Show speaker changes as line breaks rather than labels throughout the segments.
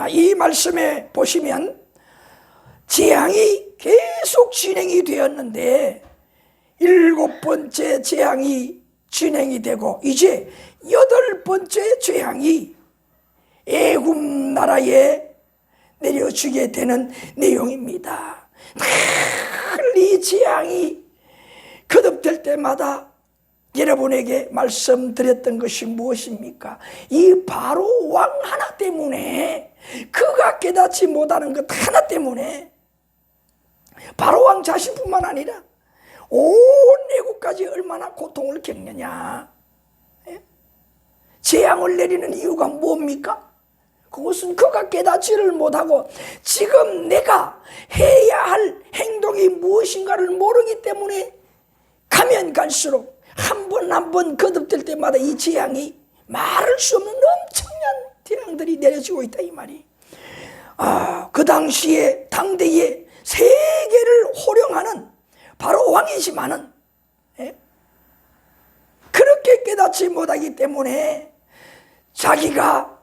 자, 이 말씀에 보시면 재앙이 계속 진행이 되었는데 7번째 재앙이 진행이 되고 이제 8번째 재앙이 애굽 나라에 내려주게 되는 내용입니다. 늘 이 재앙이 거듭될 때마다 여러분에게 말씀드렸던 것이 무엇입니까? 이 바로 왕 하나 때문에, 그가 깨닫지 못하는 것 하나 때문에 바로 왕 자신뿐만 아니라 온 애국까지 얼마나 고통을 겪느냐. 재앙을 내리는 이유가 뭡니까? 그것은 그가 깨닫지를 못하고 지금 내가 해야 할 행동이 무엇인가를 모르기 때문에 가면 갈수록 한 번 한 번 거듭될 때마다 이 재앙이 말할 수 없는 엄청난 재앙들이 내려지고 있다 이 말이. 그 당시에 당대에 세계를 호령하는 바로 왕이지만은 그렇게 깨닫지 못하기 때문에 자기가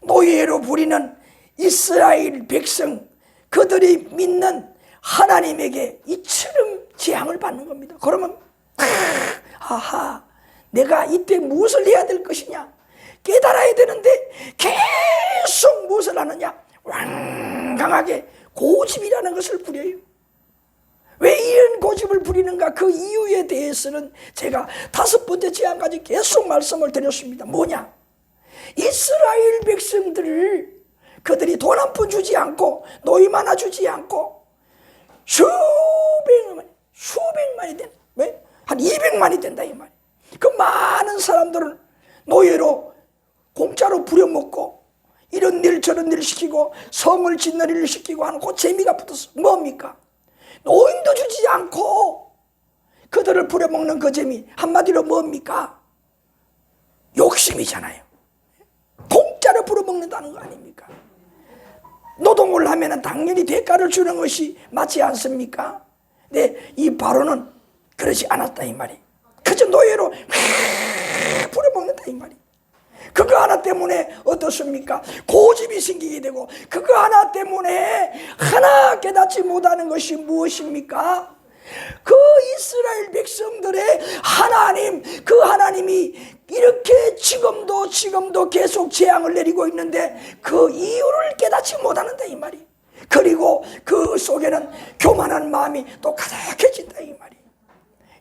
노예로 부리는 이스라엘 백성, 그들이 믿는 하나님에게 이처럼 재앙을 받는 겁니다. 그러면 아하, 내가 이때 무엇을 해야 될 것이냐 깨달아야 되는데 계속 무엇을 하느냐, 완강하게 고집이라는 것을 부려요. 왜 이런 고집을 부리는가, 그 이유에 대해서는 제가 5번째 재앙까지 계속 말씀을 드렸습니다. 뭐냐, 이스라엘 백성들을 그들이 돈 한 푼 주지 않고 노임 하나 주지 않고 수백만이 된, 왜? 한 200만이 된다 이 말이야. 그 많은 사람들은 노예로 공짜로 부려먹고 이런 일 저런 일 시키고 성을 짓는 일을 시키고 하는 그 재미가 붙었어. 뭡니까? 노임도 주지 않고 그들을 부려먹는 그 재미, 한마디로 뭡니까? 욕심이잖아요. 공짜로 부려먹는다는 거 아닙니까? 노동을 하면 당연히 대가를 주는 것이 맞지 않습니까? 근데 이 바로는 그러지 않았다 이 말이. 그저 노예로 부려먹는다 이 말이. 그거 하나 때문에 어떻습니까? 고집이 생기게 되고, 그거 하나 때문에 하나 깨닫지 못하는 것이 무엇입니까? 그 이스라엘 백성들의 하나님, 그 하나님이 이렇게 지금도 계속 재앙을 내리고 있는데 그 이유를 깨닫지 못하는다 이 말이. 그리고 그 속에는 교만한 마음이 또 가득해진다 이 말이.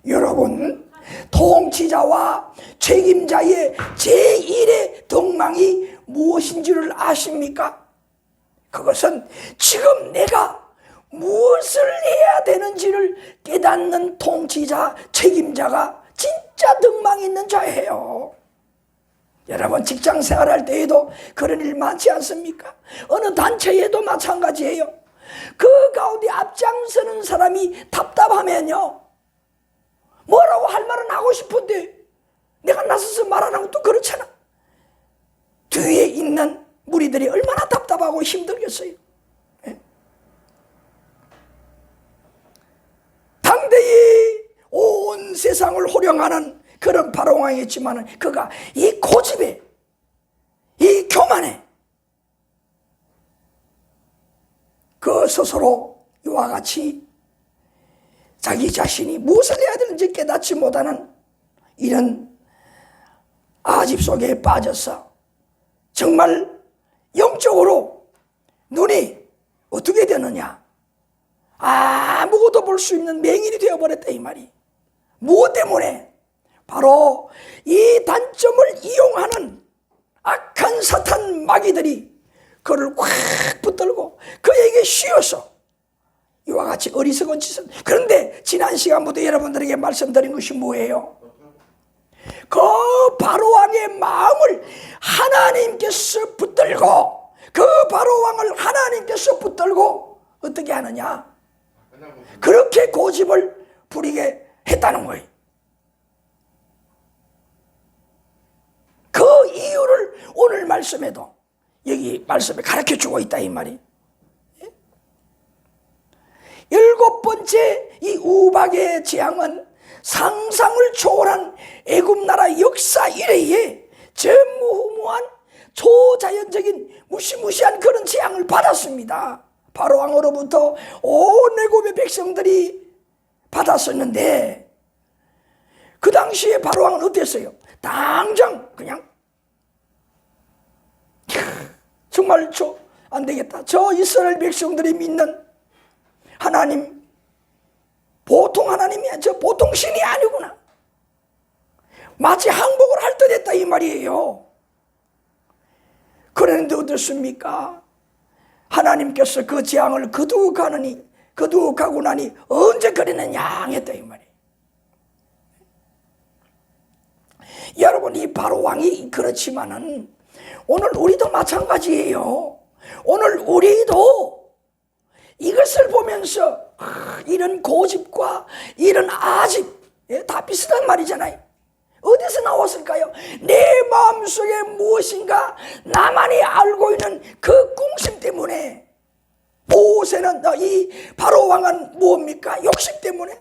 여러분, 통치자와 책임자의 제1의 덕망이 무엇인 줄을 아십니까? 그것은 지금 내가 무엇을 해야 되는지를 깨닫는 통치자, 책임자가 진짜 덕망이 있는 자예요. 여러분, 직장 생활할 때에도 그런 일 많지 않습니까? 어느 단체에도 마찬가지예요. 그 가운데 앞장서는 사람이 답답하면요, 뭐라고 할 말은 하고 싶은데 내가 나서서 말하는 것도 그렇잖아. 뒤에 있는 무리들이 얼마나 답답하고 힘들겠어요. 당대의 온 세상을 호령하는 그런 바로왕이었지만 그가 이 고집에, 이 교만에 그 스스로 이와 같이 자기 자신이 무엇을 해야 되는지 깨닫지 못하는 이런 아집 속에 빠져서 정말 영적으로 눈이 어떻게 되느냐, 아무것도 볼 수 있는 맹인이 되어버렸다 이 말이. 무엇 때문에? 바로 이 단점을 이용하는 악한 사탄 마귀들이 그를 꽉 붙들고 그에게 씌워서 이와 같이 어리석은 짓을. 그런데 지난 시간부터 여러분들에게 말씀드린 것이 뭐예요? 그 바로왕의 마음을 하나님께서 붙들고, 그 바로왕을 하나님께서 붙들고 어떻게 하느냐, 그렇게 고집을 부리게 했다는 거예요. 그 이유를 오늘 말씀에도, 여기 말씀에 가르쳐주고 있다 이 말이. 7번째 이 우박의 재앙은 상상을 초월한 애굽 나라 역사 이래에 전무후무한 초자연적인 무시무시한 그런 재앙을 받았습니다. 바로 왕으로부터 온 애굽의 백성들이 받았었는데, 그 당시에 바로 왕은 어땠어요? 당장 그냥 정말 안 되겠다. 저 이스라엘 백성들이 믿는 하나님 보통 하나님이야. 저 보통 신이 아니구나. 마치 항복을 할 듯 했다 이 말이에요. 그런데 어떻습니까? 하나님께서 그 재앙을 거두가고 나니 언제 그리느냐 했다 이 말이에요. 여러분, 이 바로 왕이 그렇지만은 오늘 우리도 마찬가지예요. 오늘 우리도 이것을 보면서 이런 고집과 이런 아집, 다 비슷한 말이잖아요. 어디서 나왔을까요? 내 마음속에 무엇인가 나만이 알고 있는 그 궁심 때문에. 모세는, 이 바로 왕은 뭡니까? 욕심 때문에.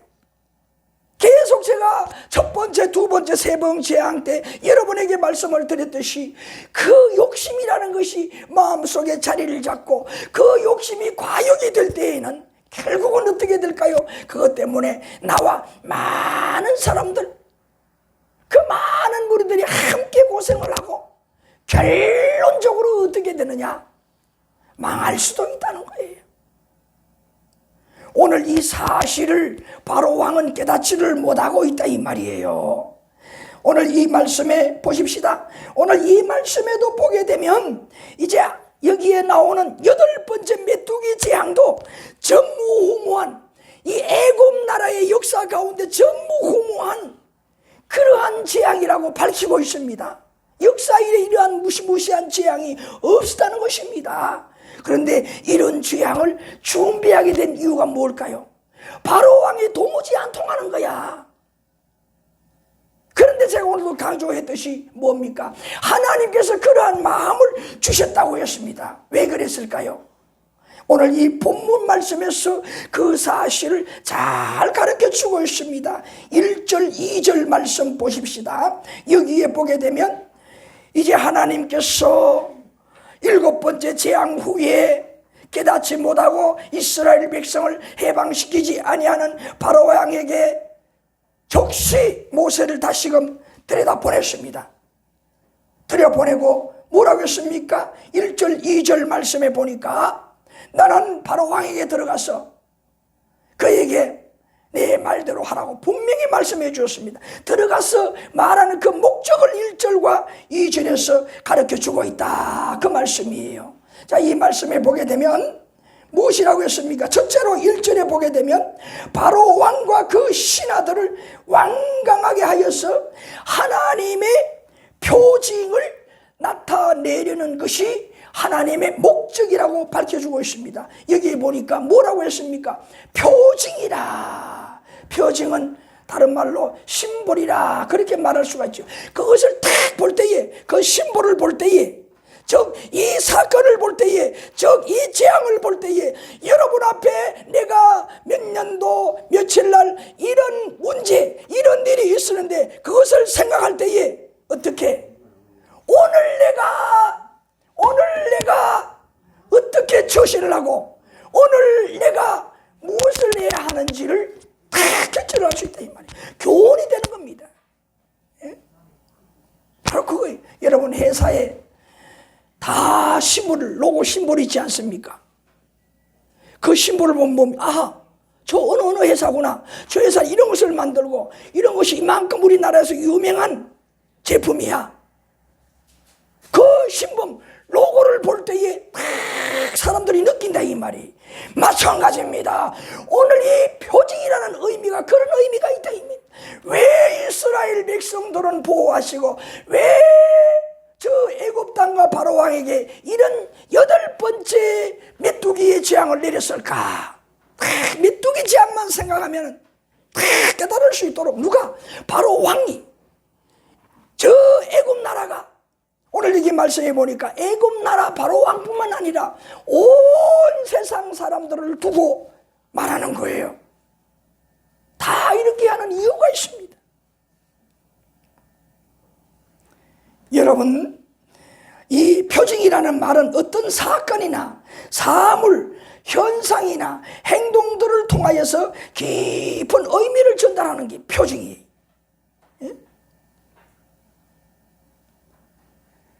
계속 제가 첫 번째, 두 번째, 세 번 재앙 때 여러분에게 말씀을 드렸듯이 그 욕심이라는 것이 마음속에 자리를 잡고 그 욕심이 과욕이 될 때에는 결국은 어떻게 될까요? 그것 때문에 나와 많은 사람들, 그 많은 무리들이 함께 고생을 하고 결론적으로 어떻게 되느냐? 망할 수도 있다는 거예요. 오늘 이 사실을 바로 왕은 깨닫지를 못하고 있다 이 말이에요. 오늘 이 말씀에 보십시다. 오늘 이 말씀에도 보게 되면 이제 여기에 나오는 8번째 메뚜기 재앙도 전무후무한, 이 애굽 나라의 역사 가운데 전무후무한 그러한 재앙이라고 밝히고 있습니다. 역사에 이러한 무시무시한 재앙이 없었다는 것입니다. 그런데 이런 재앙을 준비하게 된 이유가 뭘까요? 바로 왕이 도무지 안 통하는 거야. 그런데 제가 오늘도 강조했듯이 뭡니까? 하나님께서 그러한 마음을 주셨다고 했습니다. 왜 그랬을까요? 오늘 이 본문 말씀에서 그 사실을 잘 가르쳐주고 있습니다. 1절, 2절 말씀 보십시다. 여기에 보게 되면 이제 하나님께서 7번째 재앙 후에 깨닫지 못하고 이스라엘 백성을 해방시키지 아니하는 바로 왕에게 즉시 모세를 다시금 들여다보냈습니다. 들여보내고 뭐라고 했습니까? 1절, 2절 말씀에 보니까 나는 바로 왕에게 들어가서 그에게 내 말대로 하라고 분명히 말씀해 주었습니다. 들어가서 말하는 그 목적을 1절과 2절에서 가르쳐주고 있다, 그 말씀이에요. 자, 이 말씀에 보게 되면 무엇이라고 했습니까? 첫째로 1절에 보게 되면 바로 왕과 그 신하들을 완강하게 하여서 하나님의 표징을 나타내려는 것이 하나님의 목적이라고 밝혀주고 있습니다. 여기에 보니까 뭐라고 했습니까? 표징이라. 표징은 다른 말로 심볼이라, 그렇게 말할 수가 있죠. 그것을 딱 볼 때에, 그 심볼을 볼 때에, 즉 이 사건을 볼 때에, 즉 이 재앙을 볼 때에 여러분 앞에 내가 몇 년도 며칠 날 이런 문제, 이런 일이 있었는데 그것을 생각할 때에 어떻게 오늘 내가 어떻게 처신을 하고 오늘 내가 무엇을 해야 하는지를 다 결정을 할 수 있다 이 말이에요. 교훈이 되는 겁니다. 예? 바로 그거예요. 여러분 회사에 다 심볼, 로고 심볼이 있지 않습니까? 그 심볼을 보면 아하, 저 어느 회사구나. 저 회사는 이런 것을 만들고 이런 것이 이만큼 우리나라에서 유명한 제품이야. 그 신분 로고를 볼 때에 사람들이 느낀다 이 말이. 마찬가지입니다. 오늘 이 표징이라는 의미가 그런 의미가 있다 이 말. 왜 이스라엘 백성들은 보호하시고 왜 저 애굽 땅과 바로 왕에게 이런 8번째 메뚜기의 재앙을 내렸을까? 메뚜기 재앙만 생각하면 깨달을 수 있도록 누가? 바로 왕이, 저 애굽 나라가, 오늘 여기 말씀해 보니까 애굽 나라 바로 왕뿐만 아니라 온 세상 사람들을 두고 말하는 거예요. 다 이렇게 하는 이유가 있습니다. 여러분, 이 표징이라는 말은 어떤 사건이나 사물, 현상이나 행동들을 통하여서 깊은 의미를 전달하는 게 표징이에요. 예?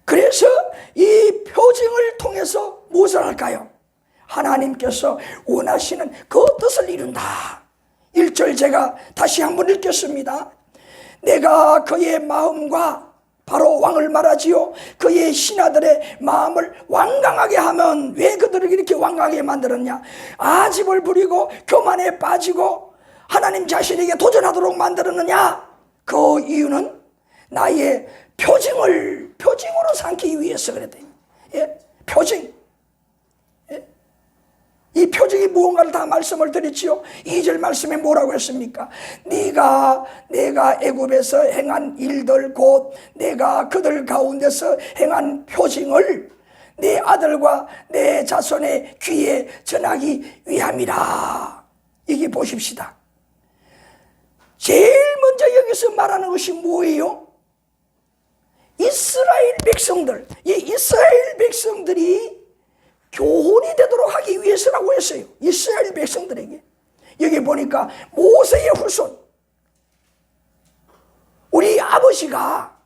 그래서 이 표징을 통해서 무엇을 할까요? 하나님께서 원하시는 그 뜻을 이룬다. 1절 제가 다시 한번 읽겠습니다. 내가 그의 마음과, 바로 왕을 말하지요, 그의 신하들의 마음을 완강하게 하면, 왜 그들을 이렇게 완강하게 만들었냐? 아집을 부리고 교만에 빠지고 하나님 자신에게 도전하도록 만들었느냐? 그 이유는 나의 표징으로 삼기 위해서 그랬다. 예? 표징. 예? 이 표징이 무언가를 다 말씀을 드렸지요. 2절 말씀에 뭐라고 했습니까? 내가 애굽에서 행한 일들, 곧 내가 그들 가운데서 행한 표징을 내 아들과 내 자손의 귀에 전하기 위함이라. 이게 보십시다. 제일 먼저 여기서 말하는 것이 뭐예요? 이스라엘 백성들, 이 이스라엘 백성들이 교훈이 되도록 하기 위해서라고 했어요. 이스라엘 백성들에게. 여기 보니까 모세의 후손, 우리 아버지가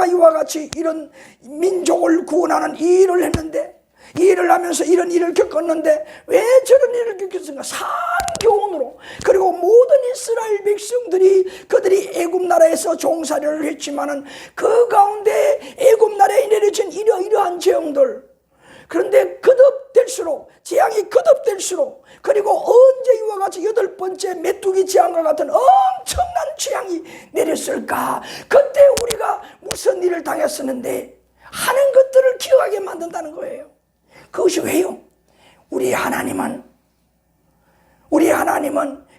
이와 같이 이런 민족을 구원하는 이 일을 했는데, 이 일을 하면서 이런 일을 겪었는데 왜 저런 일을 겪었는가? 산교훈으로. 그리고 모든 이스라엘 백성들이 그들이 애굽 나라에서 종살이를 했지만은 그 가운데 애굽 나라에 내려진 이러한 재앙들, 그런데 거듭될수록, 재앙이 거듭될수록, 그리고 언제 이와 같이 8번째 메뚜기 재앙과 같은 엄청난 재앙이 내렸을까? 그때 우리가 무슨 일을 당했었는데 하는 것들을 기억하게 만든다는 거예요. 그것이 왜요? 우리 하나님은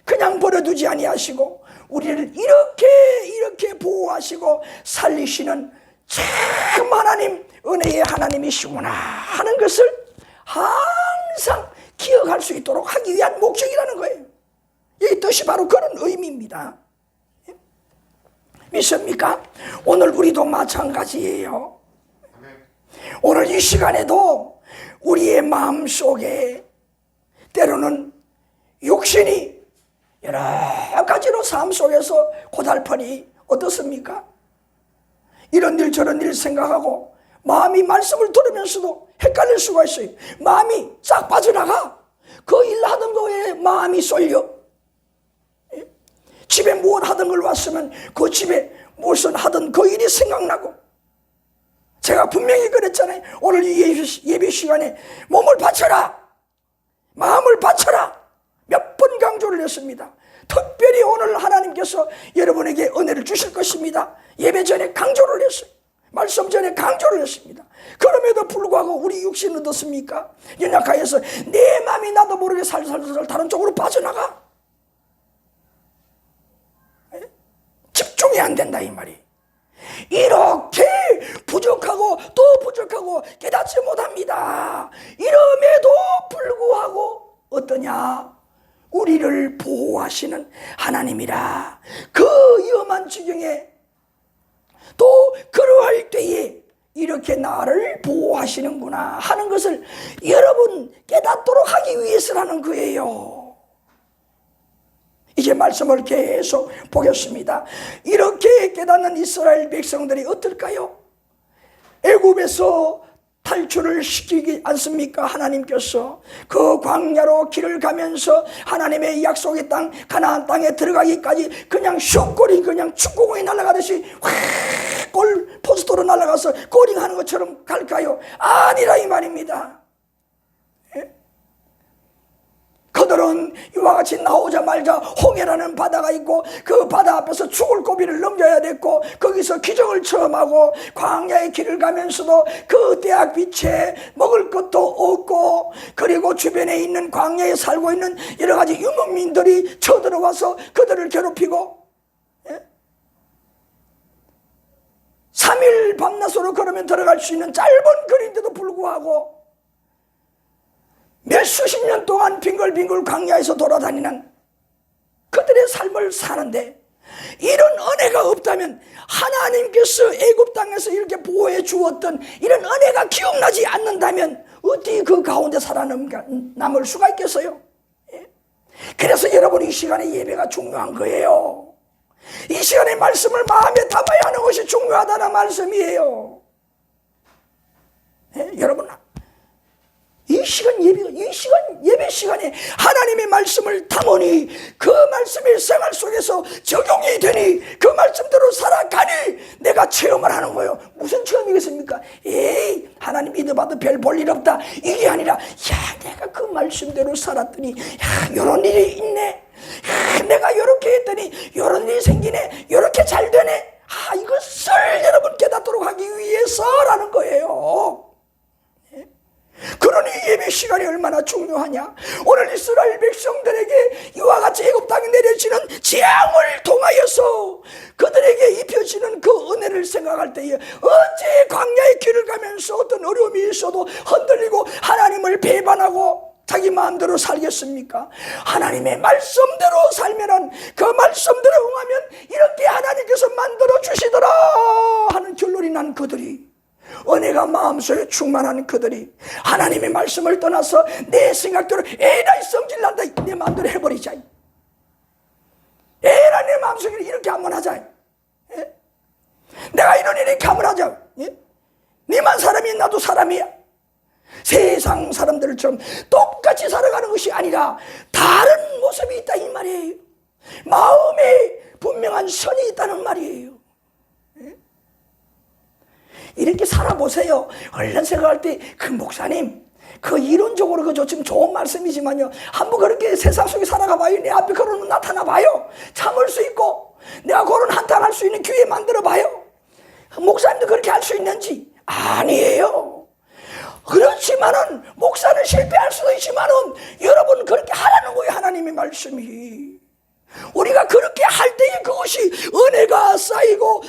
그냥 버려두지 아니하시고 우리를 이렇게 보호하시고 살리시는 참 하나님, 은혜의 하나님이시구나 하는 것을 항상 기억할 수 있도록 하기 위한 목적이라는 거예요. 이 뜻이 바로 그런 의미입니다. 믿습니까? 오늘 우리도 마찬가지예요. 오늘 이 시간에도 우리의 마음속에 때로는 욕심이 여러 가지로 삶 속에서 고달프니 어떻습니까? 이런 일 저런 일 생각하고 마음이 말씀을 들으면서도 헷갈릴 수가 있어요. 마음이 싹 빠져나가. 그 일 하던 거에 마음이 쏠려. 집에 무엇 하던 걸 왔으면 그 집에 무엇을 하던 그 일이 생각나고. 제가 분명히 그랬잖아요. 오늘 이 예배 시간에 몸을 바쳐라, 마음을 바쳐라 몇 번 강조를 했습니다. 특별히 오늘 하나님께서 여러분에게 은혜를 주실 것입니다. 예배 전에 강조를 했어요. 말씀 전에 강조를 했습니다. 그럼에도 불구하고 우리 육신은 어떻습니까? 연약하여서 내 마음이 나도 모르게 살살살 다른 쪽으로 빠져나가. 집중이 안 된다 이 말이. 이렇게 부족하고 또 부족하고 깨닫지 못합니다. 이럼에도 불구하고 어떠냐? 우리를 보호하시는 하나님이라. 그 위험한 지경에 또 그러할 때에 이렇게 나를 보호하시는구나 하는 것을 여러분 깨닫도록 하기 위해서라는 거예요. 이제 말씀을 계속 보겠습니다. 이렇게 깨닫는 이스라엘 백성들이 어떨까요? 애굽에서 탈출을 시키지 않습니까? 하나님께서 그 광야로 길을 가면서 하나님의 약속의 땅 가나안 땅에 들어가기까지 그냥 슛골이 그냥 축구공이 날아가듯이 확 골 포스트로 날아가서 골링하는 것처럼 갈까요? 아니라 이 말입니다. 그들은 이와 같이 나오자마자 홍해라는 바다가 있고 그 바다 앞에서 죽을 고비를 넘겨야 됐고 거기서 기적을 체험하고 광야의 길을 가면서도 그 대학 빛에 먹을 것도 없고 그리고 주변에 있는 광야에 살고 있는 여러 가지 유목민들이 쳐들어와서 그들을 괴롭히고 3일 밤낮으로 걸으면 들어갈 수 있는 짧은 거리인데도 불구하고 몇 수십 년 동안 빙글빙글 광야에서 돌아다니는 그들의 삶을 사는데 이런 은혜가 없다면 하나님께서 애굽 땅에서 이렇게 보호해 주었던 이런 은혜가 기억나지 않는다면 어떻게 그 가운데 살아남을 수가 있겠어요? 그래서 여러분, 이 시간에 예배가 중요한 거예요. 이 시간에 말씀을 마음에 담아야 하는 것이 중요하다는 말씀이에요. 여러분, 이 시간 예배 시간에 하나님의 말씀을 담으니 그 말씀이 생활 속에서 적용이 되니 그 말씀대로 살아가니 내가 체험을 하는 거예요. 무슨 체험이겠습니까? 에이, 하나님 믿어봐도 별 볼 일 없다, 이게 아니라, 야, 내가 그 말씀대로 살았더니 야, 이런 일이 있네, 야, 내가 이렇게 했더니 이런 일이 생기네, 이렇게 잘 되네. 이것을 여러분 깨닫도록 하기 위해서라는 거예요. 그러니 예배 시간이 얼마나 중요하냐. 오늘 이스라엘 백성들에게 이와 같이 애굽 땅에 내려지는 재앙을 통하여서 그들에게 입혀지는 그 은혜를 생각할 때에 어째 광야의 길을 가면서 어떤 어려움이 있어도 흔들리고 하나님을 배반하고 자기 마음대로 살겠습니까? 하나님의 말씀대로 살면은, 그 말씀대로 응하면 이렇게 하나님께서 만들어 주시더라 하는 결론이 난 그들이, 은혜가 마음속에 충만한 그들이 하나님의 말씀을 떠나서 내 생각대로 에라 성질난다, 내 마음대로 해버리자, 에라 내 마음속에 이렇게 한번 하자, 내가 이런 일이 한번 하자, 네만 사람이 나도 사람이야, 세상 사람들처럼 똑같이 살아가는 것이 아니라 다른 모습이 있다 이 말이에요. 마음에 분명한 선이 있다는 말이에요. 이렇게 살아보세요. 얼른 생각할 때, 그 목사님, 그 이론적으로 그저 지금 좋은 말씀이지만요, 한번 그렇게 세상 속에 살아가 봐요. 내 앞에 그런 나타나 봐요. 참을 수 있고 내가 그런 한탄할 수 있는 기회 만들어 봐요. 목사님도 그렇게 할 수 있는지? 아니에요. 그렇지만은 목사는 실패할 수도 있지만은 여러분 그렇게 하라는 거예요. 하나님의 말씀이. 우리가 그렇게 할 때에 그것이 은혜가 쌓이고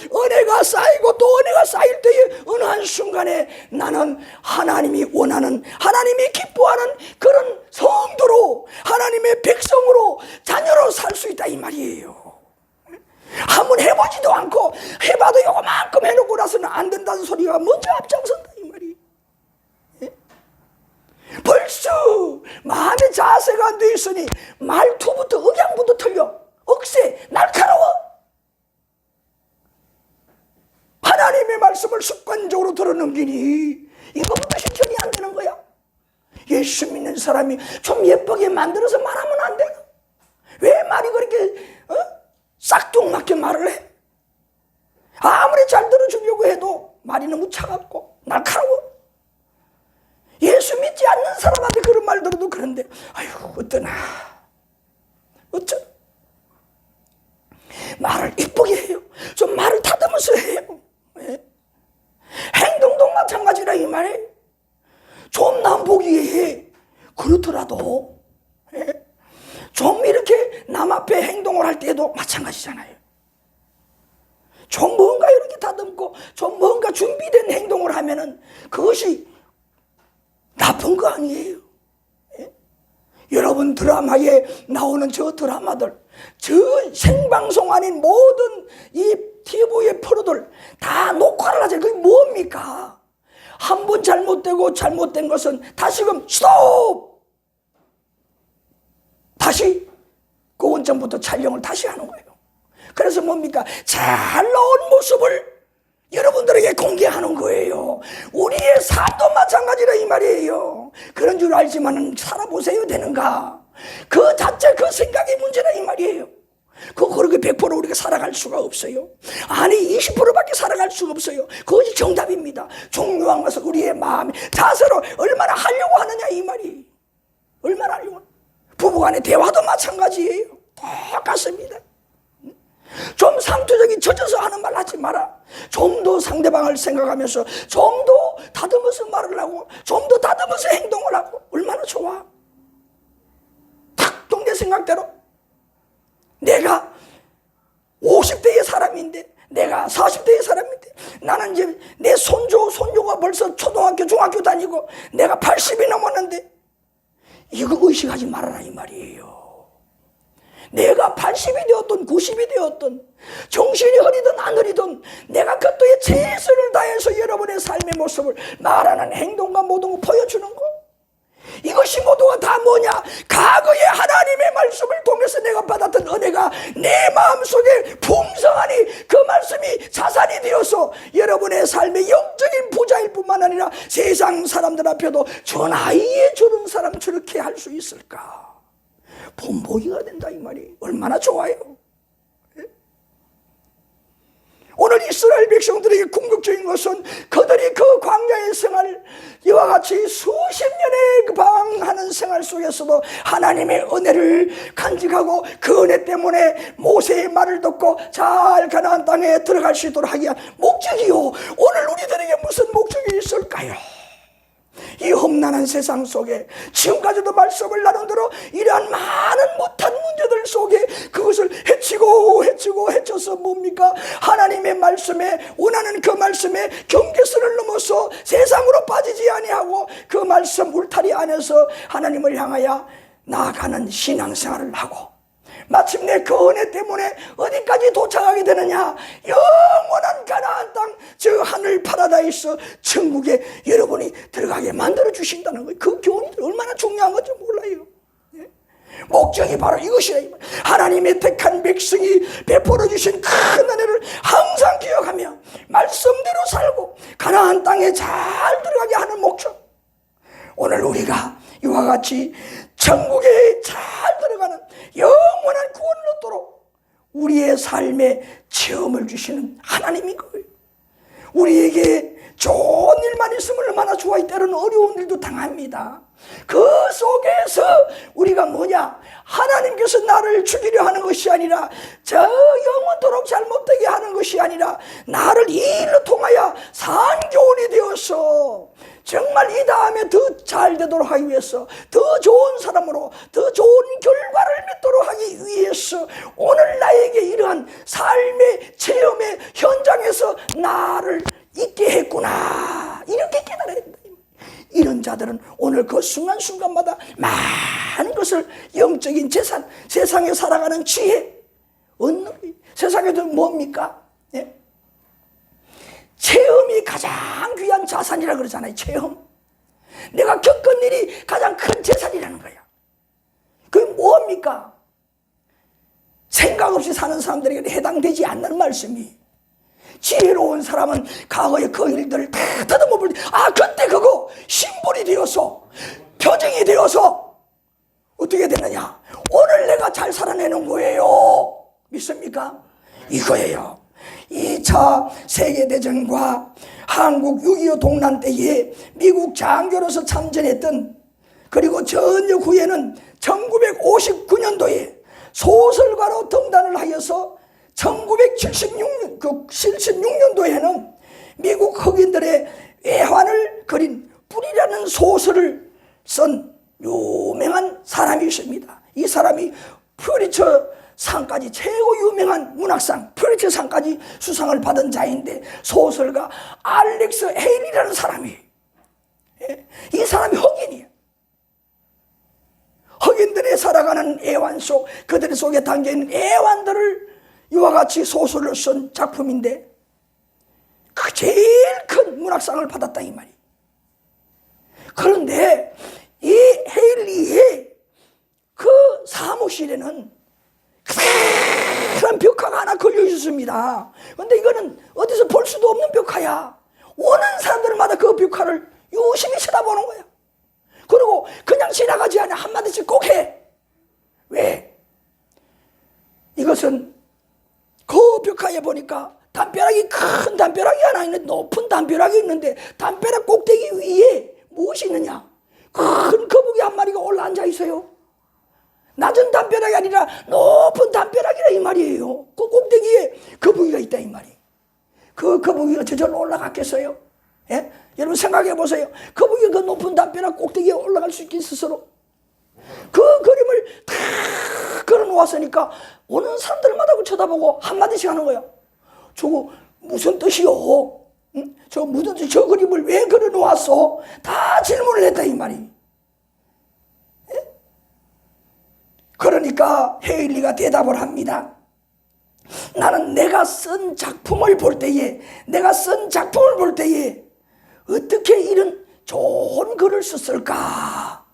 또 은혜가 쌓일 때에 어느 한순간에 나는 하나님이 원하는, 하나님이 기뻐하는 그런 성도로, 하나님의 백성으로, 자녀로 살 수 있다 이 말이에요. 한번 해보지도 않고 해봐도 요만큼 해놓고 나서는 안 된다는 소리가 먼저 앞장선다 이 말이에요. 벌써 마음의 자세가 안 돼 있으니 말투부터 억양부터 틀려, 억세, 날카로워. 하나님의 말씀을 습관적으로 들어넘기니 이거부터 실천이 안 되는 거야. 예수 믿는 사람이 좀 예쁘게 만들어서 말하면 안 되나? 왜 말이 그렇게 싹둑맞게 말을 해? 아무리 잘 들어주려고 해도 말이 너무 차갑고 날카로워. 예수 믿지 않는 사람한테 그런 말 들어도 그런데, 아유, 어떠나, 어쩌 말을 이쁘게 해요. 좀 말을 다듬어서 해요. 행동도 마찬가지라 이 말이에요. 좀 남 보기에 해. 그렇더라도 좀 이렇게 남 앞에 행동을 할 때에도 마찬가지잖아요. 좀 뭔가 이렇게 다듬고 좀 뭔가 준비된 행동을 하면은 그것이 나쁜 거 아니에요. 여러분 드라마에 나오는 저 드라마들, 저 생방송 아닌 모든 이 TV의 프로들 다 녹화를 하잖아요. 그게 뭡니까? 한 번 잘못되고 잘못된 것은 다시금 스톱! 다시 그 원점부터 촬영을 다시 하는 거예요. 그래서 뭡니까? 잘 나온 모습을 여러분들에게 공개하는 거예요. 우리의 삶도 마찬가지라 이 말이에요. 그런 줄 알지만 살아보세요 되는가? 그 자체 그 생각이 문제라 이 말이에요. 그렇게 100% 우리가 살아갈 수가 없어요. 아니 20%밖에 살아갈 수가 없어요. 그것이 정답입니다. 중요한 것은 우리의 마음, 자세로 얼마나 하려고 하느냐 이 말이. 얼마나 하려고. 부부간의 대화도 마찬가지예요. 똑같습니다. 좀 상투적인 젖어서 하는 말 하지 마라. 좀 더 상대방을 생각하면서 좀 더 다듬어서 말을 하고 좀 더 다듬어서 행동을 하고 얼마나 좋아. 탁 내 생각대로. 내가 50대의 사람인데, 내가 40대의 사람인데, 나는 이제 내 손조가 벌써 초등학교 중학교 다니고 내가 80이 넘었는데 이거 의식하지 말아라 이 말이에요. 내가 80이 되었든 90이 되었든 정신이 흐리든 안 흐리든 내가 그때의 최선을 다해서 여러분의 삶의 모습을 말하는 행동과 모든 걸 보여주는 거, 이것이 모두가 다 뭐냐? 과거의 하나님의 말씀을 통해서 내가 받았던 은혜가 내 마음속에 풍성하니 그 말씀이 자산이 되어서 여러분의 삶의 영적인 부자일 뿐만 아니라 세상 사람들 앞에도 전하에 주는 사람 저렇게 할 수 있을까? 본보기가 된다 이 말이. 얼마나 좋아요. 오늘 이스라엘 백성들에게 궁극적인 것은 그들이 그 광야의 생활, 이와 같이 수십 년의 방황하는 생활 속에서도 하나님의 은혜를 간직하고 그 은혜 때문에 모세의 말을 듣고 잘 가나안 땅에 들어갈 수 있도록 하기 위한 목적이요. 오늘 우리들에게 무슨 목적이 있을까요? 이 험난한 세상 속에 지금까지도 말씀을 나눈 대로 이러한 많은 못한 문제들 속에 그것을 헤쳐서 뭡니까? 하나님의 말씀에, 원하는 그 말씀에 경계선을 넘어서 세상으로 빠지지 아니하고 그 말씀 울타리 안에서 하나님을 향하여 나아가는 신앙생활을 하고 마침내 그 은혜 때문에 어디까지 도착하게 되느냐? 영원한 가나안 땅, 저 하늘 파라다이스 천국에 여러분이 들어가게 만들어 주신다는 거예요. 그 교훈이 얼마나 중요한 건지 몰라요. 목적이 바로 이것이라. 하나님의 택한 백성이 베풀어 주신 큰 은혜를 항상 기억하며 말씀대로 살고 가나안 땅에 잘 들어가게 하는 목적. 오늘 우리가 이와 같이 천국에 잘 들어가는 영원한 구원을 얻도록 우리의 삶에 체험을 주시는 하나님인 거예요. 우리에게 좋은 일만 있으면 얼마나 좋아요. 때로는 어려운 일도 당합니다. 그 속에서 우리가 뭐냐? 하나님께서 나를 죽이려 하는 것이 아니라, 저 영원토록 잘못되게 하는 것이 아니라 나를 이 일로 통하여 산교훈이 되어서 정말 이 다음에 더 잘 되도록 하기 위해서, 더 좋은 사람으로 더 좋은 결과를 맺도록 하기 위해서 오늘 나에게 이러한 삶의 체험의 현장에서 나를 있게 했구나, 이렇게 깨달아야 된다. 이런 자들은 오늘 그 순간순간마다 많은 것을, 영적인 재산, 세상에 살아가는 지혜, 세상에도 뭡니까? 예? 체험이 가장 귀한 자산이라 그러잖아요. 체험. 내가 겪은 일이 가장 큰 재산이라는 거야. 그게 뭡니까? 생각 없이 사는 사람들에게 해당되지 않는 말씀이, 지혜로운 사람은 과거의 그 일들을 다 더듬어볼 때, 아, 그때 그거 심볼이 되어서, 표정이 되어서 어떻게 되느냐? 오늘 내가 잘 살아내는 거예요. 믿습니까? 이거예요. 2차 세계대전과 한국 6.25 동란 때에 미국 장교로서 참전했던, 그리고 전역 후에는 1959년도에 소설가로 등단을 하여서 1976년도에는 미국 흑인들의 애환을 그린 뿌리라는 소설을 쓴 유명한 사람이 있습니다. 이 사람이 퓨리처 상까지, 최고 유명한 문학상 퓨리처 상까지 수상을 받은 자인데, 소설가 알렉스 헤일이라는 사람이, 이 사람이 흑인이에요. 흑인들의 살아가는 애환 속, 그들 속에 담겨있는 애환들을 이와 같이 소설을 쓴 작품인데, 그 제일 큰 문학상을 받았다 이 말이에요. 그런데 이 헤일리의 그 사무실에는 그런 벽화가 하나 걸려 있었습니다. 그런데 이거는 어디서 볼 수도 없는 벽화야. 오는 사람들마다 그 벽화를 유심히 쳐다보는 거야. 그리고 그냥 지나가지 않아. 한마디씩 꼭 해. 왜? 이것은 그 벽화에 보니까 담벼락이, 큰 담벼락이 하나 있는데, 높은 담벼락이 있는데 담벼락 꼭대기 위에 무엇이 있느냐? 큰 거북이 한 마리가 올라앉아 있어요. 낮은 담벼락이 아니라 높은 담벼락이라 이 말이에요. 그 꼭대기에 거북이가 있다 이 말이에요. 그 거북이가 저절로 올라갔겠어요? 예? 여러분 생각해 보세요. 거북이가 그 높은 담벼락 꼭대기에 올라갈 수 있겠어요 스스로? 그 그림을 다 걸어놓았으니까 오는 사람들마다 쳐다보고 한마디씩 하는 거야. 저거 무슨 뜻이요? 응? 저 무슨 뜻, 저 그림을 왜 걸어놓았어? 다 질문을 했다 이 말이. 예? 그러니 그러니까 헤일리가 대답을 합니다. 나는 내가 쓴 작품을 볼 때에 어떻게 이런 좋은 글을 썼을까?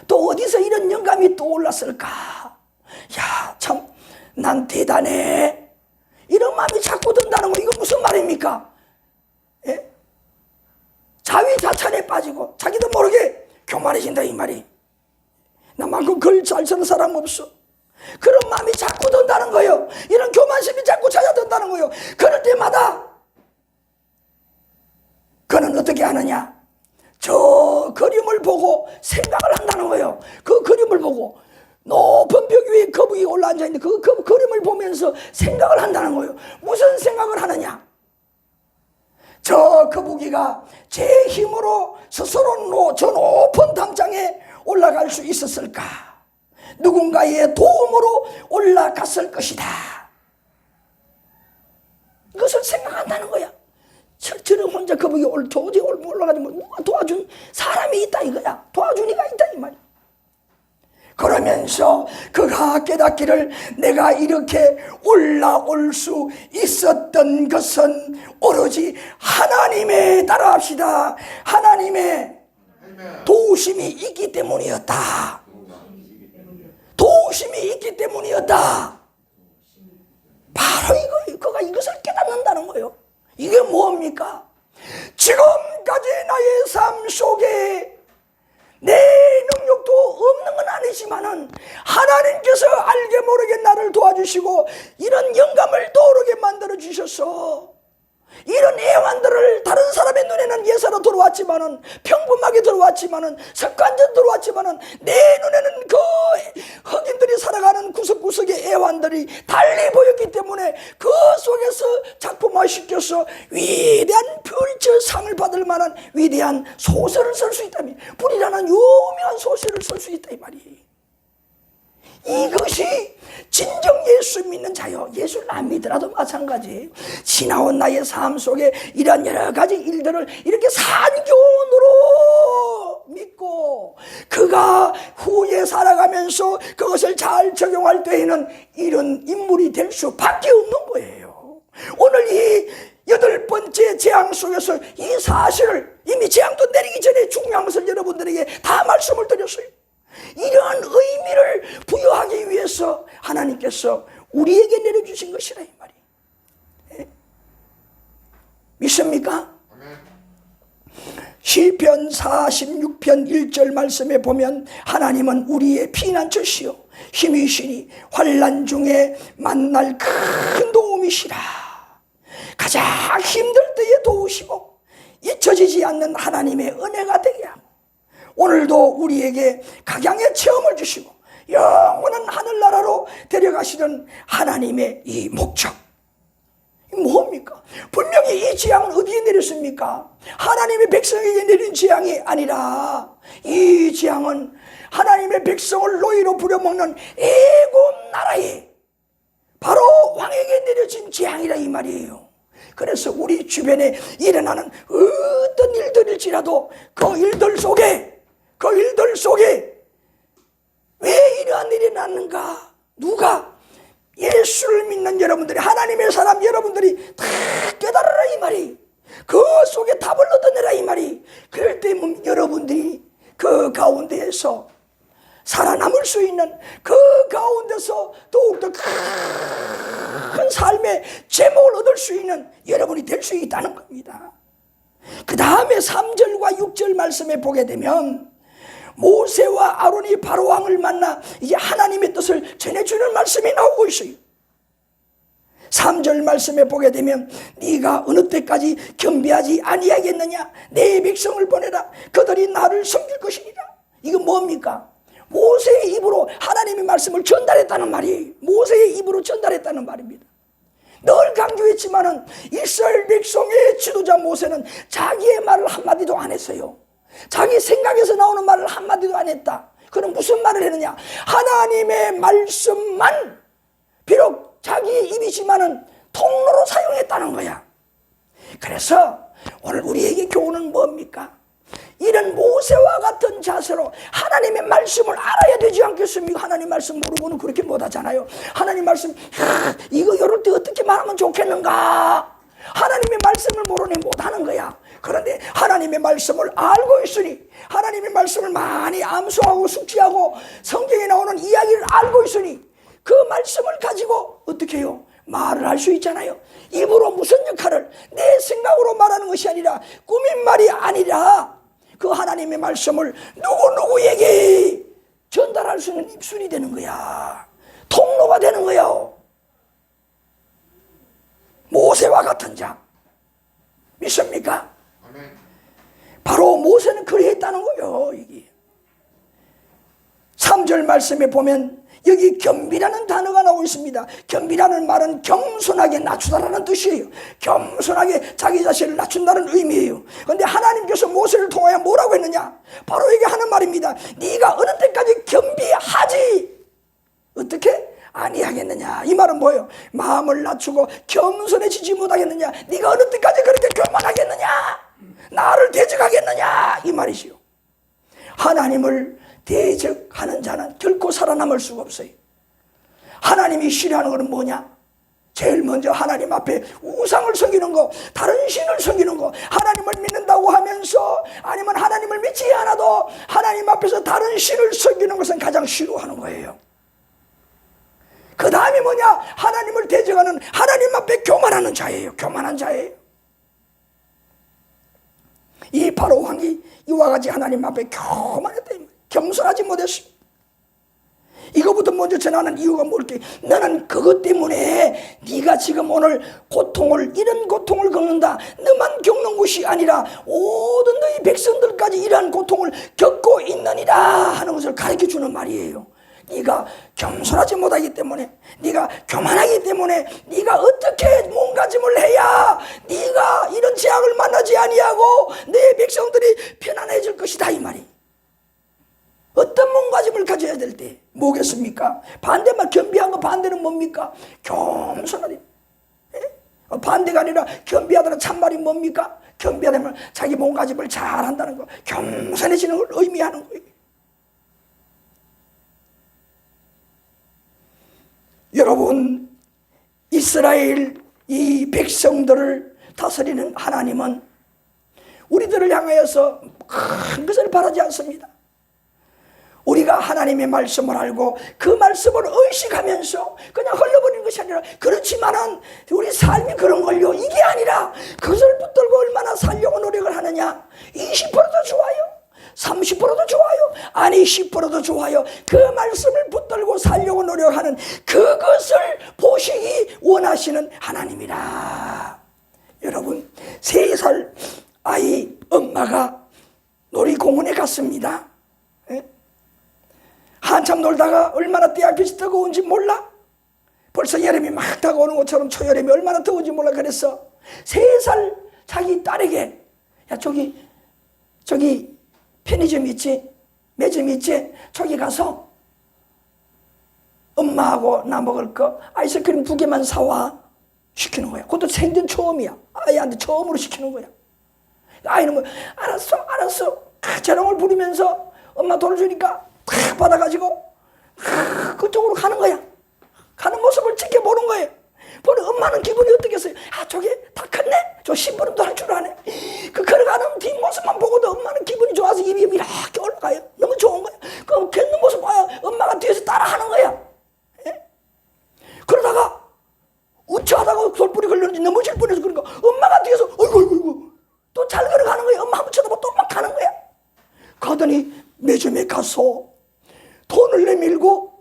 또 어디서 이런 영감이 떠올랐을까? 야, 참 난 대단해. 이런 마음이 자꾸 든다는 거, 이거 무슨 말입니까? 예? 자위자찬에 빠지고 자기도 모르게 교만해진다 이 말이. 나만큼 글 잘 쓰는 사람 없어. 그런 마음이 자꾸 든다는 거예요. 이런 교만심이 자꾸 찾아든다는 거예요. 그럴 때마다 그는 어떻게 하느냐? 저 그림을 보고 생각을 한다는 거예요. 그 그림을 보고 높은 벽 위에 거북이 올라앉아 있는데 그 그림을 보면서 생각을 한다는 거예요. 무슨 생각을 하느냐? 저 거북이가 제 힘으로 스스로 저 높은 담장에 올라갈 수 있었을까? 누군가의 도움으로 올라갔을 것이다. 이것을 생각한다는 거야. 저런 혼자 거북이 도저히 올라가지 못, 누가 도와준 사람이 있다 이거야. 도와주니까 있다 이 말이야. 그러면서 그가 깨닫기를 내가 이렇게 올라올 수 있었던 것은 오로지 하나님의, 따라합시다, 하나님의 도우심이 있기 때문이었다. 도우심이 있기 때문이었다. 바로 그가 이것을 깨닫는다는 거예요. 이게 뭡니까? 지금까지 나의 삶 속에 내 능력도 없는 건 아니지만은 하나님께서 알게 모르게 나를 도와주시고 이런 영감을 떠오르게 만들어 주셔서 이런 애환들을 다른 사람의 눈에는 예사로 들어왔지만은, 평범하게 들어왔지만은, 습관적으로 들어왔지만은 내 눈에는 그 흑인들이 살아가는 구석구석의 애환들이 달리 보였기 때문에 그 속에서 작품화시켜서 위대한 퓰처상을 받을 만한 위대한 소설을 쓸 수 있다면, 불이라는 유명한 소설을 쓸 수 있다 이 말이에요. 이것이 진정 예수 믿는 자요. 예수를 안 믿더라도 마찬가지예요. 지나온 나의 삶 속에 이런 여러 가지 일들을 이렇게 산교훈으로 믿고 그가 후에 살아가면서 그것을 잘 적용할 때에는 이런 인물이 될 수밖에 없는 거예요. 오늘 이 8번째 재앙 속에서 이 사실을 이미 재앙도 내리기 전에 중요한 것을 여러분들에게 다 말씀을 드렸어요. 이러한 의미를 부여하기 위해서 하나님께서 우리에게 내려주신 것이라 이 말이에요. 예? 믿습니까? 시편 46편 1절 말씀에 보면 하나님은 우리의 피난처시요 힘이시니 환난 중에 만날 큰 도움이시라. 가장 힘들 때에 도우시고 잊혀지지 않는 하나님의 은혜가 되게 하고, 오늘도 우리에게 각양의 체험을 주시고 영원한 하늘나라로 데려가시는 하나님의 이 목적, 뭡니까? 분명히 이 재앙은 어디에 내렸습니까? 하나님의 백성에게 내린 재앙이 아니라 이 재앙은 하나님의 백성을 노예로 부려먹는 애굽 나라에 바로 왕에게 내려진 재앙이라 이 말이에요. 그래서 우리 주변에 일어나는 어떤 일들일지라도 그 일들 속에 왜 이러한 일이 났는가? 누가? 예수를 믿는 여러분들이, 하나님의 사람 여러분들이 다 깨달아라 이 말이. 그 속에 답을 얻어내라 이 말이. 그럴 때 여러분들이 그 가운데에서 살아남을 수 있는, 그 가운데서 더욱더 큰 삶의 제목을 얻을 수 있는 여러분이 될 수 있다는 겁니다. 그 다음에 3절과 6절 말씀에 보게 되면 모세와 아론이 바로왕을 만나 이제 하나님의 뜻을 전해주는 말씀이 나오고 있어요. 3절 말씀에 보게 되면 네가 어느 때까지 겸비하지 아니하겠느냐? 내 백성을 보내라. 그들이 나를 섬길 것이니라. 이건 뭡니까? 모세의 입으로 하나님의 말씀을 전달했다는 말이에요. 모세의 입으로 전달했다는 말입니다. 늘 강조했지만은 이스라엘 백성의 지도자 모세는 자기의 말을 한마디도 안 했어요. 자기 생각에서 나오는 말을 한마디도 안 했다. 그럼 무슨 말을 했느냐? 하나님의 말씀만, 비록 자기의 입이지만은 통로로 사용했다는 거야. 그래서 오늘 우리에게 교훈은 뭡니까? 이런 모세와 같은 자세로 하나님의 말씀을 알아야 되지 않겠습니까? 하나님 말씀 모르고는 그렇게 못하잖아요. 하나님 말씀, 이거 이럴 때 어떻게 말하면 좋겠는가? 하나님의 말씀을 모르니 못하는 거야. 그런데 하나님의 말씀을 알고 있으니, 하나님의 말씀을 많이 암송하고 숙지하고 성경에 나오는 이야기를 알고 있으니 그 말씀을 가지고 어떻게 해요? 말을 할 수 있잖아요. 입으로 무슨 역할을, 내 생각으로 말하는 것이 아니라, 꾸민 말이 아니라 그 하나님의 말씀을 누구누구에게 전달할 수 있는 입술이 되는 거야. 통로가 되는 거야. 모세와 같은 자 믿습니까? 바로 모세는 그랬다는 거예요. 이게 3절 말씀에 보면 여기 겸비라는 단어가 나오고 있습니다. 겸비라는 말은 겸손하게 낮추다라는 뜻이에요. 겸손하게 자기 자신을 낮춘다는 의미예요. 그런데 하나님께서 모세를 통하여 뭐라고 했느냐? 바로 이게 하는 말입니다. 네가 어느 때까지 겸비하지 어떻게? 아니하겠느냐. 이 말은 뭐예요? 마음을 낮추고 겸손해지지 못하겠느냐? 네가 어느 때까지 그렇게 교만하겠느냐? 나를 대적하겠느냐? 이 말이지요. 하나님을 대적하는 자는 결코 살아남을 수가 없어요. 하나님이 싫어하는 것은 뭐냐? 제일 먼저 하나님 앞에 우상을 섬기는 거, 다른 신을 섬기는 거, 하나님을 믿는다고 하면서 아니면 하나님을 믿지 않아도 하나님 앞에서 다른 신을 섬기는 것은 가장 싫어하는 거예요. 그 다음이 뭐냐? 하나님을 대적하는, 하나님 앞에 교만하는 자예요. 교만한 자예요. 이 바로 왕이 이와 같이 하나님 앞에 교만했다. 겸손하지 못했습니다. 이거부터 먼저 전하는 이유가 뭘게? 너는 그것 때문에 네가 지금 오늘 고통을, 이런 고통을 겪는다. 너만 겪는 것이 아니라 모든 너희 백성들까지 이러한 고통을 겪고 있느니라 하는 것을 가르쳐주는 말이에요. 네가 겸손하지 못하기 때문에, 네가 교만하기 때문에 네가 어떻게 몸가짐을 해야 네가 이런 재앙을 만나지 아니하고 내 백성들이 편안해질 것이다 이 말이. 어떤 몸가짐을 가져야 될 때 뭐겠습니까? 반대말 겸비한 거 반대는 뭡니까? 겸손하리. 반대가 아니라 겸비하다는 참말이 뭡니까? 겸비하다면 자기 몸가짐을 잘 한다는 거, 겸손해지는 걸 의미하는 거예요. 여러분, 이스라엘 이 백성들을 다스리는 하나님은 우리들을 향하여서 큰 것을 바라지 않습니다. 우리가 하나님의 말씀을 알고 그 말씀을 의식하면서 그냥 흘러버리는 것이 아니라, 그렇지만은 우리 삶이 그런 걸요. 이게 아니라 그것을 붙들고 얼마나 살려고 노력을 하느냐. 20%도 좋아요. 30%도 좋아요. 아니 10%도 좋아요. 그 말씀을 붙들고 살려고 노력하는 그것을 보시기 원하시는 하나님이라. 여러분, 3살 아이 엄마가 놀이공원에 갔습니다. 한참 놀다가 얼마나 떼약볕이 뜨거운지 몰라. 벌써 여름이 막 다가오는 것처럼 초여름이 얼마나 더운지 몰라. 그래서 3살 자기 딸에게, 야 저기 편의점 있지? 매점 있지? 저기 가서 엄마하고 나 먹을 거 아이스크림 2개만 사와 시키는 거야. 그것도 생전 처음이야. 아이한테 처음으로 시키는 거야. 아이는 뭐 알았어 재롱을 부리면서 엄마 돈을 주니까 탁 받아가지고 그쪽으로 가는 거야. 가는 모습을 지켜보는 거예요. 보는 엄마는 기분이 어떻겠어요? 아, 저게 다 컸네? 저 심부름도 할 줄 아네? 그 걸어가는 뒷모습만 보고도 엄마는 기분이 좋아서 입이 이렇게 올라가요. 너무 좋은 거야. 그 걷는 모습 봐요. 엄마가 뒤에서 따라하는 거야. 예? 그러다가 우차하다가 돌뿌리 걸렸는지 넘어질 뻔해서 그러니까 엄마가 뒤에서 어이구 또 잘 걸어가는 거야. 엄마 한번 쳐다보고 또 막 가는 거야. 가더니 매점에 가서 돈을 내밀고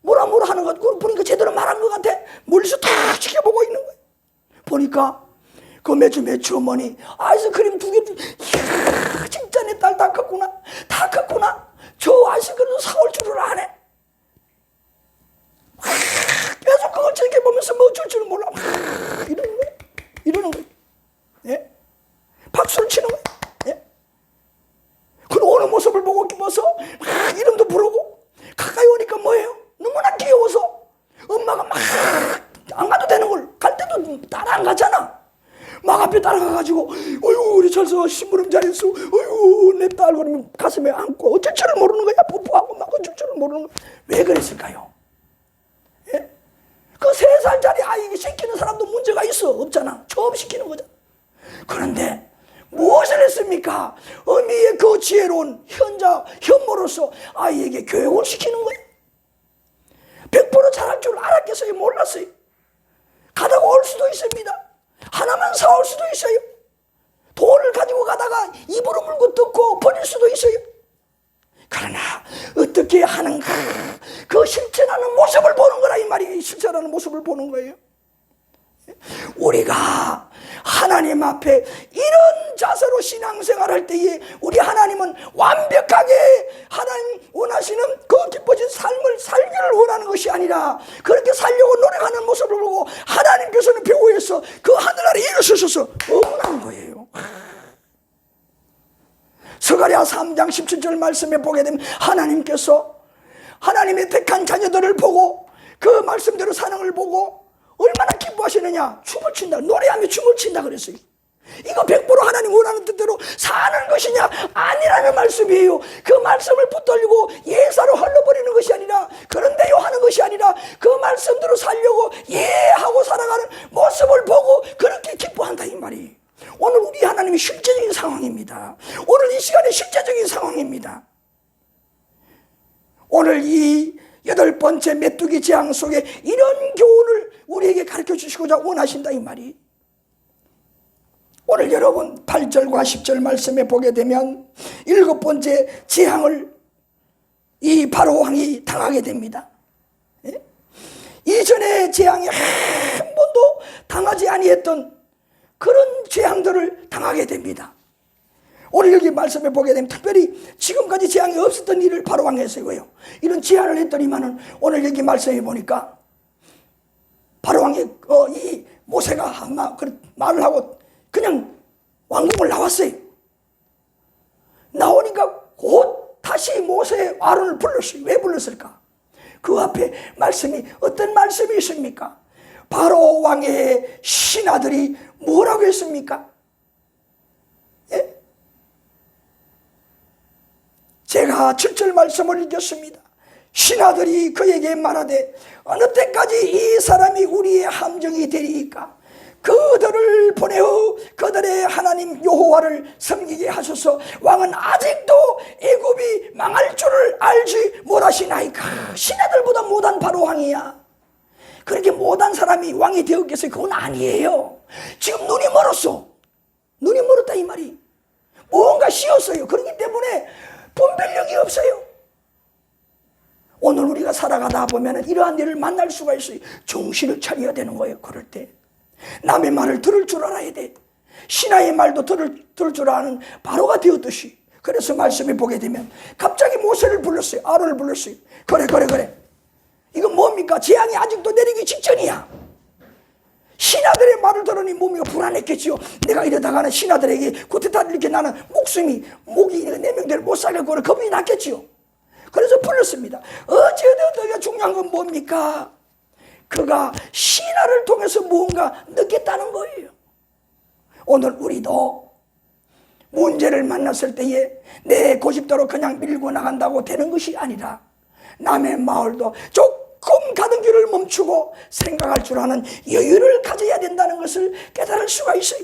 뭐라 하는 것 같고, 보니까 제대로 말한 것 같아. 멀리서 다 지켜보고 있는 거야. 보니까 그 매점의 주어머니 아이스크림 2개, 이야, 진짜 내 딸 다 컸구나. 다 컸구나. 저 아이스크림 사올 줄을 아네. 계속 그걸 지켜보면서 뭐 어쩔 줄은 몰라. 이러는 거야. 예? 박수를 치는 거야. 예? 그 오는 모습을 보고 기뻐서 이름도 부르고, 가까이 오니까 뭐예요? 너무나 귀여워서 엄마가 막 안 가도 되는 걸 갈 때도 따라 안 가잖아. 막 앞에 따라가가지고 어휴 우리 철서 심부름 잘했어, 어휴 내 딸, 그러면 가슴에 안고 어쩔 줄을 모르는 거야. 뽀뽀하고 막 어쩔 줄을 모르는 거야. 왜 그랬을까요? 예? 그 3살짜리 아이에게 시키는 사람도 문제가 있어? 없잖아. 처음 시키는 거잖아. 그런데 무엇을 했습니까? 어미의 그 지혜로운 현모로서 아이에게 교육을 시키는 거예요. 100% 잘할 줄 알았겠어요? 몰랐어요? 가다가 올 수도 있습니다. 하나만 사올 수도 있어요. 돈을 가지고 가다가 입으로 물고 뜯고 버릴 수도 있어요. 그러나 어떻게 하는가, 그 실천하는 모습을 보는 거라 이 말이에요. 실천하는 모습을 보는 거예요. 우리가 하나님 앞에 이런 자세로 신앙생활할 때에 우리 하나님은 완벽하게 하나님 원하시는 그 기뻐진 삶을 살기를 원하는 것이 아니라 그렇게 살려고 노력하는 모습을 보고 하나님께서는 배후에서 그 하늘나라에 일어서셔서 응원하는 거예요. 스가랴 3장 17절 말씀에 보게 되면 하나님께서 하나님의 택한 자녀들을 보고 그 말씀대로 사는 걸 보고 얼마나 기뻐하시느냐. 춤을 춘다, 노래하며 춤을 춘다 그랬어요. 이거 100% 하나님 원하는 뜻대로 사는 것이냐? 아니라는 말씀이에요. 그 말씀을 붙들고 예사로 흘러버리는 것이 아니라, 그런데요 하는 것이 아니라 그 말씀대로 살려고 예하고 살아가는 모습을 보고 그렇게 기뻐한다 이 말이. 오늘 우리 하나님이 실제적인 상황입니다. 오늘 이 시간에 실제적인 상황입니다. 오늘 이 8번째 메뚜기 재앙 속에 이런 교훈을 우리에게 가르쳐 주시고자 원하신다 이 말이. 오늘 여러분 8절과 10절 말씀에 보게 되면 7번째 재앙을 이 바로 왕이 당하게 됩니다. 예? 이전의 재앙에 한 번도 당하지 아니했던 그런 재앙들을 당하게 됩니다. 오늘 여기 말씀에 보게 되면 특별히 지금까지 재앙이 없었던 일을 바로 왕이 했어요. 이런 제안을 했더니만은 오늘 여기 말씀해 보니까 바로 왕이 이 모세가 말을 하고 그냥 왕궁을 나왔어요. 나오니까 곧 다시 모세 아론을 불렀어요. 왜 불렀을까? 그 앞에 말씀이 어떤 말씀이 있습니까? 바로 왕의 신하들이 뭐라고 했습니까? 예? 제가 7절 말씀을 읽었습니다. 신하들이 그에게 말하되 어느 때까지 이 사람이 우리의 함정이 되리이까? 그들을 보내어 그들의 하나님 여호와를 섬기게 하소서. 왕은 아직도 애굽이 망할 줄을 알지 못하시나이까? 신하들보다 못한 바로 왕이야. 그렇게 못한 사람이 왕이 되었겠어요? 그건 아니에요. 지금 눈이 멀었어. 눈이 멀었다 이 말이. 뭔가 씌었어요. 그렇기 때문에 분별력이 없어요. 오늘 우리가 살아가다 보면 이러한 일을 만날 수가 있어요. 정신을 차려야 되는 거예요. 그럴 때 남의 말을 들을 줄 알아야 돼. 신하의 말도 들을 줄 아는 바로가 되었듯이. 그래서 말씀에 보게 되면 갑자기 모세를 불렀어요. 아론을 불렀어요. 그래 이건 뭡니까? 재앙이 아직도 내리기 직전이야. 신하들의 말을 들으니 몸이 불안했겠지요. 내가 이러다가는 신하들에게 구태타를 이렇게 나는 목이 내 명대로 못 살려고 겁이 났겠지요. 그래서 불렀습니다. 어찌되었든 중요한 건 뭡니까? 그가 신하를 통해서 무언가 느꼈다는 거예요. 오늘 우리도 문제를 만났을 때에 내 고집대로 그냥 밀고 나간다고 되는 것이 아니라 남의 마을도 조금 가던 길을 멈추고 생각할 줄 아는 여유를 가져야 된다는 것을 깨달을 수가 있어요.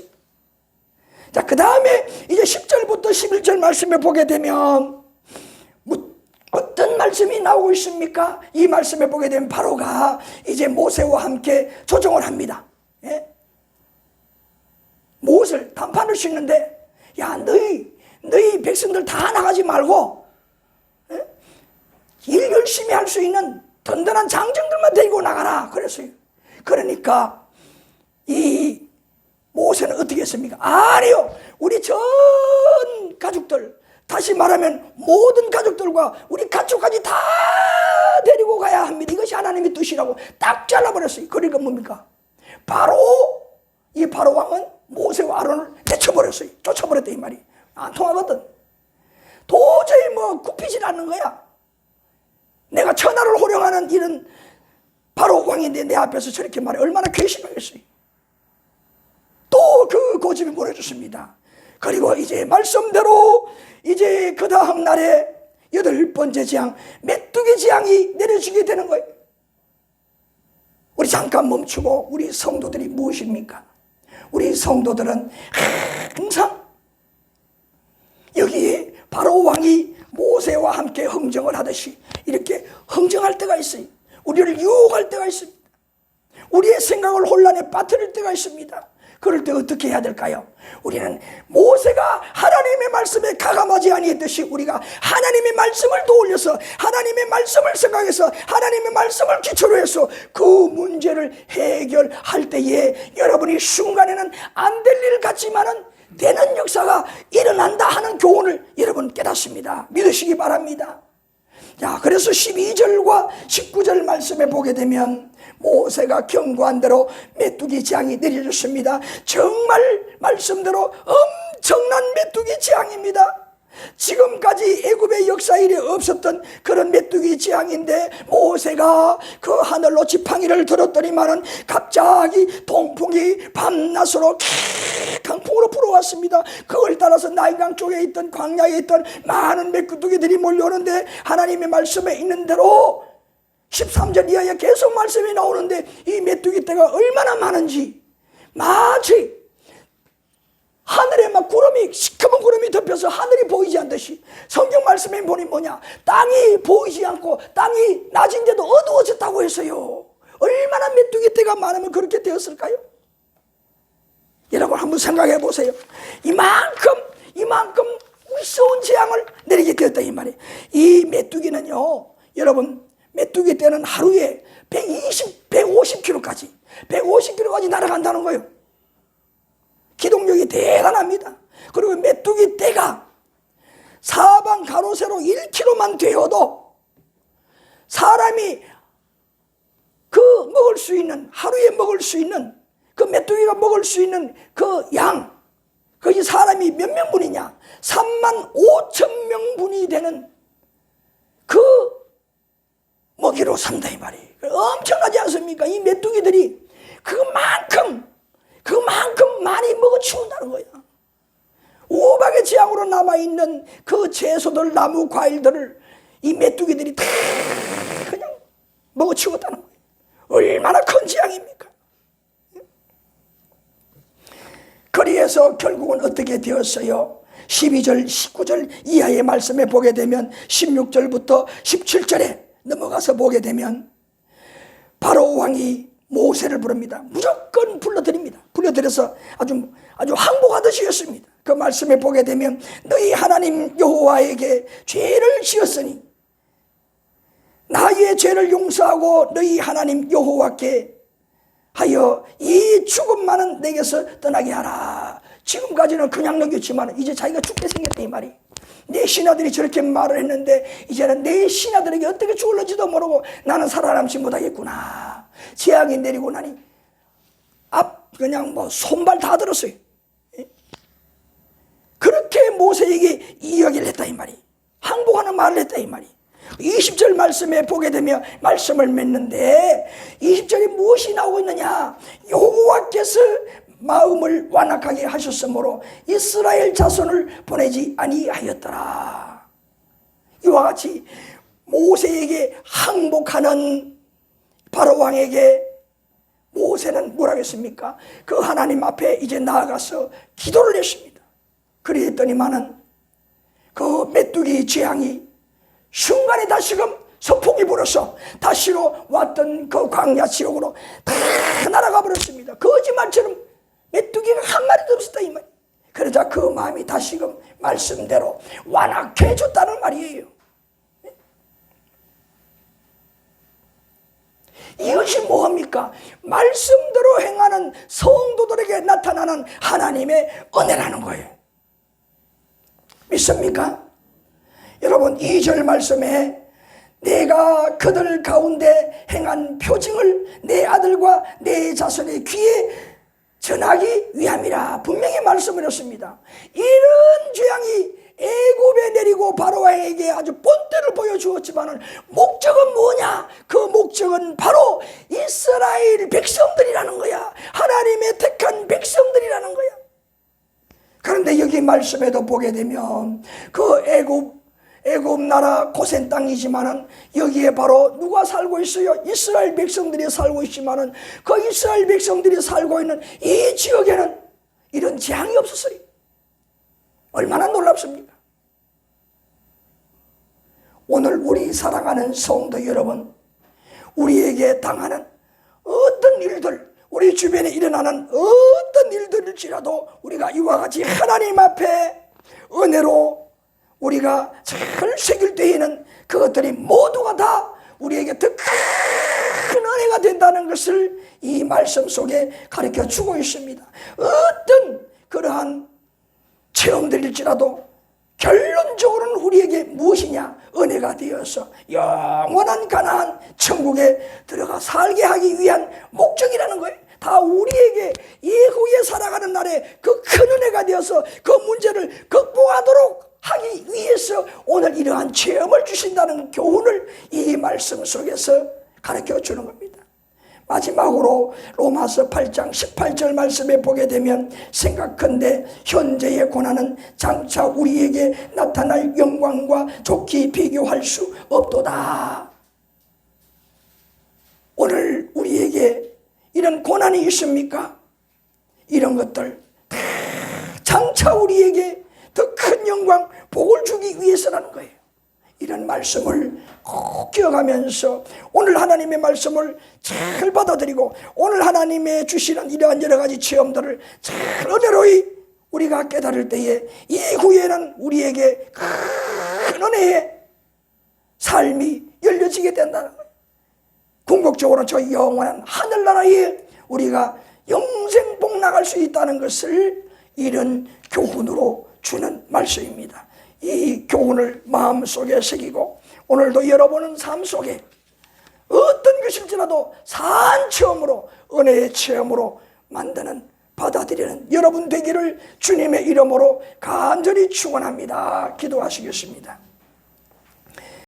자, 그 다음에 이제 10절부터 11절 말씀에 보게 되면 어떤 말씀이 나오고 있습니까? 이 말씀에 보게 되면 바로가 이제 모세와 함께 조정을 합니다. 예? 무엇을? 단판을 싣는데, 야, 너희 백성들 다 나가지 말고, 예? 일 열심히 할 수 있는 든든한 장정들만 데리고 나가라. 그랬어요. 그러니까 이 모세는 어떻게 했습니까? 아니요, 우리 전 가족들, 다시 말하면 모든 가족들과 우리 가족까지 다 데리고 가야 합니다. 이것이 하나님의 뜻이라고 딱 잘라버렸어요. 그러니까 뭡니까? 이 바로 왕은 모세와 아론을 내쳐버렸어요. 쫓아버렸다 이 말이. 안 통하거든. 도저히 굽히질 않는 거야. 내가 천하를 호령하는 이런 바로 왕인데 내 앞에서 저렇게 말해 얼마나 괘씸하겠어요. 또 또 그 고집이 무너졌습니다. 그리고 이제 말씀대로 이제 그 다음 날에 8번째 재앙, 메뚜기 재앙이 내려지게 되는 거예요. 우리 잠깐 멈추고, 우리 성도들이 무엇입니까? 우리 성도들은 항상 여기에 바로 왕이 모세와 함께 흥정을 하듯이 이렇게 흥정할 때가 있어요. 우리를 유혹할 때가 있습니다. 우리의 생각을 혼란에 빠뜨릴 때가 있습니다. 그럴 때 어떻게 해야 될까요? 우리는 모세가 하나님의 말씀에 가감하지 아니했듯이 우리가 하나님의 말씀을 떠올려서 하나님의 말씀을 생각해서 하나님의 말씀을 기초로 해서 그 문제를 해결할 때에 여러분이 순간에는 안 될 일 같지만은 되는 역사가 일어난다 하는 교훈을 여러분 깨닫습니다. 믿으시기 바랍니다. 자, 그래서 12절과 19절 말씀에 보게 되면 모세가 경고한 대로 메뚜기 재앙이 내려졌습니다. 정말 말씀대로 엄청난 메뚜기 재앙입니다. 지금까지 애굽의 역사 일이 없었던 그런 메뚜기 재앙인데 모세가 그 하늘로 지팡이를 들었더니만은 갑자기 동풍이 밤낮으로 강풍으로 불어왔습니다. 그걸 따라서 나일강 쪽에 있던 광야에 있던 많은 메뚜기들이 몰려오는데 하나님의 말씀에 있는 대로 13절 이하에 계속 말씀이 나오는데 이 메뚜기 떼가 얼마나 많은지 마치 하늘에 막 구름이 시커먼 구름이 덮여서 하늘이 보이지 않듯이 성경 말씀에 보니 뭐냐, 땅이 보이지 않고 땅이 낮은데도 어두워졌다고 했어요. 얼마나 메뚜기 떼가 많으면 그렇게 되었을까요? 여러분 한번 생각해 보세요. 이만큼 무서운 재앙을 내리게 되었다 이 말이에요. 이 메뚜기는요, 여러분 메뚜기 떼는 하루에 150km까지 날아간다는 거예요. 기동력이 대단합니다. 그리고 메뚜기 떼가 사방 가로 세로 1km만 되어도 사람이 먹을 수 있는, 하루에 먹을 수 있는, 그 메뚜기가 먹을 수 있는 그 양, 그게 사람이 몇 명분이냐? 35,000명분이 되는 그 먹이로 산다 이 말이에요. 엄청나지 않습니까? 이 메뚜기들이 그만큼 많이 먹어 치운다는 거야. 우박의 재앙으로 남아있는 그 채소들, 나무, 과일들을 이 메뚜기들이 다 그냥 먹어 치웠다는 거예요. 얼마나 큰 재앙입니까? 그래서 결국은 어떻게 되었어요? 12절, 19절 이하의 말씀에 보게 되면 16절부터 17절에 넘어가서 보게 되면 바로 왕이 모세를 부릅니다. 무조건 불러드립니다. 불러들여서 아주 항복하듯이 했습니다. 그 말씀에 보게 되면 너희 하나님 여호와에게 죄를 지었으니 나의 죄를 용서하고 너희 하나님 여호와께 하여 이 죽음만은 내게서 떠나게 하라. 지금까지는 그냥 넘겼지만 이제 자기가 죽게 생겼다 이 말이. 내 신하들이 저렇게 말을 했는데 이제는 내 신하들에게 어떻게 죽을는지도 모르고 나는 살아남지 못하겠구나. 재앙이 내리고 나니 그냥 손발 다 들었어요. 그렇게 모세에게 이야기를 했다 이 말이. 항복하는 말을 했다 이 말이. 20절 말씀에 보게 되면 말씀을 맺는데 20절에 무엇이 나오고 있느냐? 여호와께서 마음을 완악하게 하셨으므로 이스라엘 자손을 보내지 아니하였더라. 이와 같이 모세에게 항복하는 바로 왕에게 모세는 뭐라고 했습니까? 그 하나님 앞에 이제 나아가서 기도를 했습니다. 그랬더니만은 그 메뚜기 재앙이 순간에 다시금 서풍이 불어서 다시로 왔던 그 광야 지역으로 다 날아가 버렸습니다. 거짓말처럼 메뚜기가 한 마리도 없었다 이 말. 그러자 그 마음이 다시금 말씀대로 완악해졌다는 말이에요. 이것이 뭐합니까? 말씀대로 행하는 성도들에게 나타나는 하나님의 은혜라는 거예요. 믿습니까? 여러분 2절 말씀에 내가 그들 가운데 행한 표징을 내 아들과 내 자손의 귀에 전하기 위함이라 분명히 말씀을 했습니다. 이런 재앙이 애굽에 내리고 바로에게 아주 본때를 보여주었지만은 목적은 뭐냐? 그 목적은 바로 이스라엘 백성들이라는 거야. 하나님의 택한 백성들이라는 거야. 그런데 여기 말씀에도 보게 되면 그 애굽 나라 고센 땅이지만은 여기에 바로 누가 살고 있어요? 이스라엘 백성들이 살고 있지만은 그 이스라엘 백성들이 살고 있는 이 지역에는 이런 재앙이 없었어요. 얼마나 놀랍습니까? 오늘 우리 사랑하는 성도 여러분, 우리에게 당하는 어떤 일들, 우리 주변에 일어나는 어떤 일들일지라도 우리가 이와 같이 하나님 앞에 은혜로 우리가 잘 새길 때에는 그것들이 모두가 다 우리에게 더 큰 은혜가 된다는 것을 이 말씀 속에 가르쳐 주고 있습니다. 어떤 그러한 체험들일지라도 결론적으로는 우리에게 무엇이냐? 은혜가 되어서 영원한 가나안 천국에 들어가 살게 하기 위한 목적이라는 거예요. 다 우리에게 이후에 살아가는 날에 그 큰 은혜가 되어서 그 문제를 극복하도록 하기 위해서 오늘 이러한 체험을 주신다는 교훈을 이 말씀 속에서 가르쳐 주는 겁니다. 마지막으로 로마서 8장 18절 말씀에 보게 되면 생각컨대 현재의 고난은 장차 우리에게 나타날 영광과 좋게 비교할 수 없도다. 오늘 우리에게 이런 고난이 있습니까? 이런 것들 다 장차 우리에게 더 큰 영광, 복을 주기 위해서라는 거예요. 이런 말씀을 꼭 기억하면서 오늘 하나님의 말씀을 잘 받아들이고 오늘 하나님의 주시는 이러한 여러 가지 체험들을 잘 은혜로이 우리가 깨달을 때에 이후에는 우리에게 큰 은혜의 삶이 열려지게 된다는 거예요. 궁극적으로 저 영원한 하늘나라에 우리가 영생 복락할 수 있다는 것을 이런 교훈으로 주는 말씀입니다. 이 교훈을 마음속에 새기고 오늘도 여러분은 삶 속에 어떤 것일지라도 산 체험으로 은혜의 체험으로 만드는 받아들이는 여러분 되기를 주님의 이름으로 간절히 축원합니다. 기도하시겠습니다.